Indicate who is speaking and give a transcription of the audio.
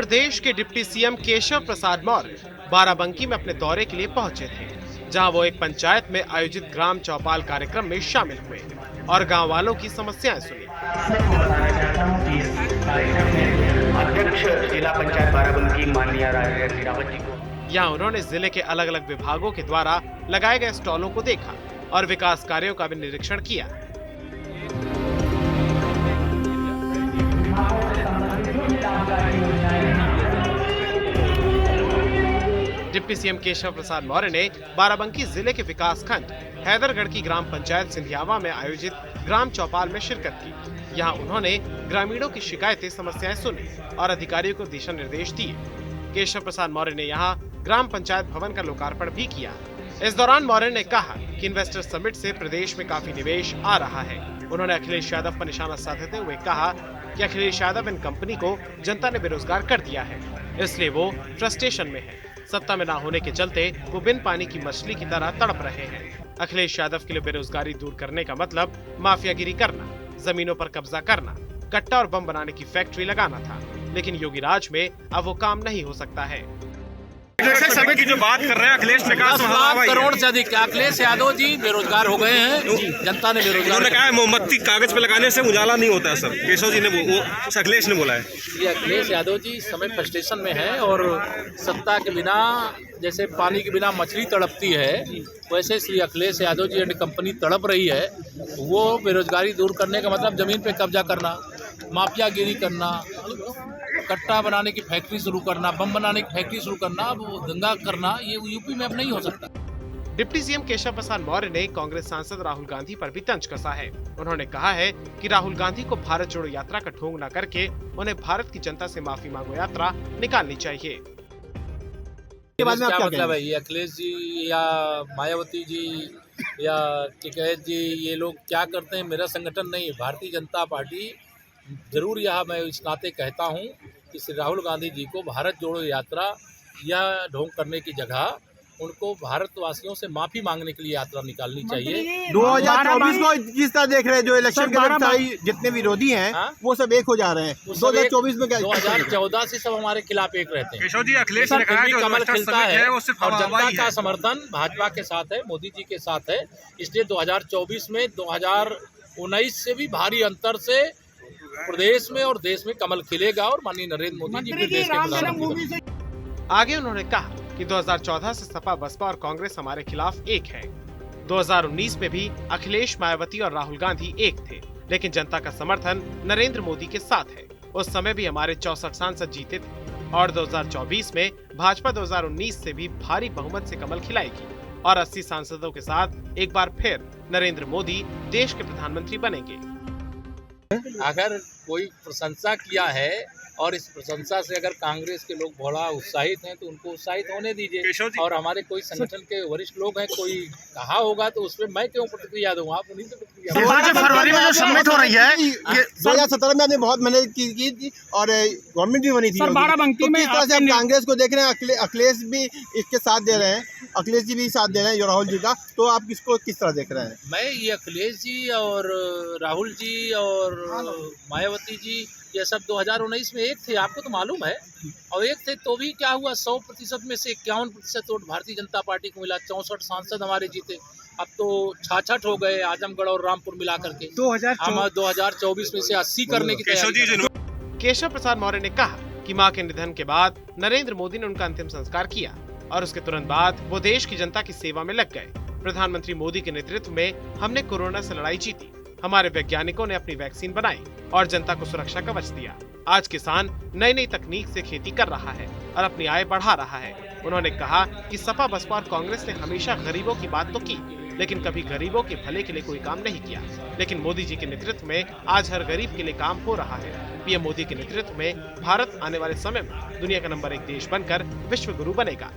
Speaker 1: प्रदेश के deputy CM Keshav Prasad Maurya Barabanki में अपने दौरे के लिए पहुंचे थे, जहां वो एक पंचायत में आयोजित ग्राम चौपाल कार्यक्रम में शामिल हुए और गांव वालों की समस्याएं सुनी।
Speaker 2: अध्यक्ष जिला पंचायत बाराबंकी माननीय राजेश रावत जी को
Speaker 1: यहाँ उन्होंने जिले के अलग अलग विभागों के द्वारा लगाए गए स्टॉलों को देखा और विकास कार्यों का भी निरीक्षण किया। डिप्टी सीएम केशव प्रसाद मौर्य ने बाराबंकी जिले के विकास खंड हैदरगढ़ की ग्राम पंचायत सिंधियावा में आयोजित ग्राम चौपाल में शिरकत की। यहाँ उन्होंने ग्रामीणों की शिकायतें, समस्याएं सुनी और अधिकारियों को दिशा निर्देश दिए। केशव प्रसाद मौर्य ने यहाँ ग्राम पंचायत भवन का लोकार्पण भी किया। इस दौरान मौर्य ने कहा कि इन्वेस्टर समिट से प्रदेश में काफी निवेश आ रहा है। उन्होंने अखिलेश यादव पर निशाना साधते हुए कहा कि अखिलेश यादव इन कंपनी को जनता ने बेरोजगार कर दिया है, इसलिए वो फ्रस्ट्रेशन में है। सत्ता में ना होने के चलते वो बिन पानी की मछली की तरह तड़प रहे हैं। अखिलेश यादव के लिए बेरोजगारी दूर करने का मतलब माफियागिरी करना, जमीनों पर कब्जा करना, कट्टा और बम बनाने की फैक्ट्री लगाना था, लेकिन योगी राज में अब वो काम नहीं हो सकता है।
Speaker 3: सभी की जो बात कर रहे हैं अखिलेश ने कहा
Speaker 4: 10 लाख करोड़ से अधिक अखिलेश यादव जी बेरोजगार हो गए हैं। जनता ने बेरोजगार,
Speaker 3: उन्होंने कहा है मोमबत्ती कागज पे लगाने से उजाला नहीं होता है सर। केशव जी ने वो अखिलेश ने बोला है।
Speaker 4: ये अखिलेश यादव जी इस समय फ्रस्ट्रेशन में है और सत्ता के बिना जैसे पानी के बिना मछली तड़पती है, वैसे श्री अखिलेश यादव जी एंड कंपनी तड़प रही है। वो बेरोजगारी दूर करने का मतलब जमीन पे कब्जा करना, माफियागिरी करना, कट्टा बनाने की फैक्ट्री शुरू करना, बम बनाने की फैक्ट्री शुरू करना, दंगा करना, ये यूपी में अब नहीं हो सकता।
Speaker 1: डिप्टी सीएम केशव प्रसाद मौर्य ने कांग्रेस सांसद राहुल गांधी पर भी तंज कसा है। उन्होंने कहा है कि राहुल गांधी को भारत जोड़ो यात्रा का ढोंग न करके उन्हें भारत की जनता से माफी मांगो यात्रा निकालनी चाहिए।
Speaker 4: क्या मतलब है, ये अखिलेश जी या मायावती जी या टिकैत जी, ये लोग क्या करते हैं? मेरा संगठन नहीं, भारतीय जनता पार्टी जरूर यह मैं इस नाते कहता हूं कि श्री राहुल गांधी जी को भारत जोड़ो यात्रा या ढोंग करने की जगह उनको भारतवासियों से माफी मांगने के लिए यात्रा निकालनी चाहिए।
Speaker 5: 2024 को जिस तरह देख रहे हैं, जो इलेक्शन के जितने विरोधी हैं वो सब एक हो जा रहे हैं। 2024 में क्या
Speaker 4: 2014 से सब हमारे खिलाफ एक रहते हैं।
Speaker 3: केशव जी, अखिलेश ने कहा जो
Speaker 4: कमल खिलता है
Speaker 3: वो सिर्फ
Speaker 4: और जनता का समर्थन भाजपा के साथ है, मोदी जी के साथ है। इसलिए 2024 में 2019 से भी भारी अंतर से प्रदेश में और देश में कमल खिलेगा और माननीय नरेंद्र मोदी जी फिर देश के प्रधानमंत्री।
Speaker 1: आगे उन्होंने कहा कि 2014 से सपा, बसपा और कांग्रेस हमारे खिलाफ एक है। 2019 में भी अखिलेश, मायावती और राहुल गांधी एक थे, लेकिन जनता का समर्थन नरेंद्र मोदी के साथ है। उस समय भी हमारे 64 सांसद जीते थे और 2024 में भाजपा 2019 से भी भारी बहुमत से कमल खिलाएगी और 80 सांसदों के साथ एक बार फिर नरेंद्र मोदी देश के प्रधानमंत्री बनेंगे।
Speaker 4: अगर कोई प्रशंसा किया है और इस प्रशंसा से अगर कांग्रेस के लोग बड़ा उत्साहित हैं तो उनको उत्साहित होने दीजिए। और हमारे कोई संगठन के वरिष्ठ लोग हैं, कोई कहा होगा तो उसमें मैं क्यों प्रतिक्रिया दूंगा? आप उन्हीं से प्रतिक्रिया।
Speaker 5: फरवरी में जो सम्मिट हो रही है, 2017 में आपने बहुत मेहनत की थी और गवर्नमेंट भी बनी थी। बाराबंकी में किस तरह से हम कांग्रेस को देख रहे हैं? अखिलेश भी इसके साथ दे रहे हैं, अखिलेश जी भी साथ दे रहे हैं राहुल जी का, तो आप किसको किस तरह देख रहे हैं?
Speaker 4: मैं ये अखिलेश जी और राहुल जी और मायावती जी ये सब 2019 में एक थे, आपको तो मालूम है। और एक थे तो भी क्या हुआ, 100% में से 51% वोट भारतीय जनता पार्टी को मिला। 64 सांसद हमारे जीते। अब तो 66 हो गए आजमगढ़ और रामपुर मिला करके। 2024 में से 80 करने की तैयारी।
Speaker 1: केशव प्रसाद मौर्य ने कहा कि मां के निधन के बाद नरेंद्र मोदी ने उनका अंतिम संस्कार किया और उसके तुरंत बाद वो देश की जनता की सेवा में लग गए। प्रधानमंत्री मोदी के नेतृत्व में हमने कोरोना से लड़ाई जीती। हमारे वैज्ञानिकों ने अपनी वैक्सीन बनाई और जनता को सुरक्षा कवच दिया। आज किसान नई नई तकनीक से खेती कर रहा है और अपनी आय बढ़ा रहा है। उन्होंने कहा कि सपा, बसपा और कांग्रेस ने हमेशा गरीबों की बात तो की, लेकिन कभी गरीबों के भले के लिए कोई काम नहीं किया। लेकिन मोदी जी के नेतृत्व में आज हर गरीब के लिए काम हो रहा है। पीएम मोदी के नेतृत्व में भारत आने वाले समय में दुनिया का नंबर 1 देश बनकर विश्व गुरु बनेगा।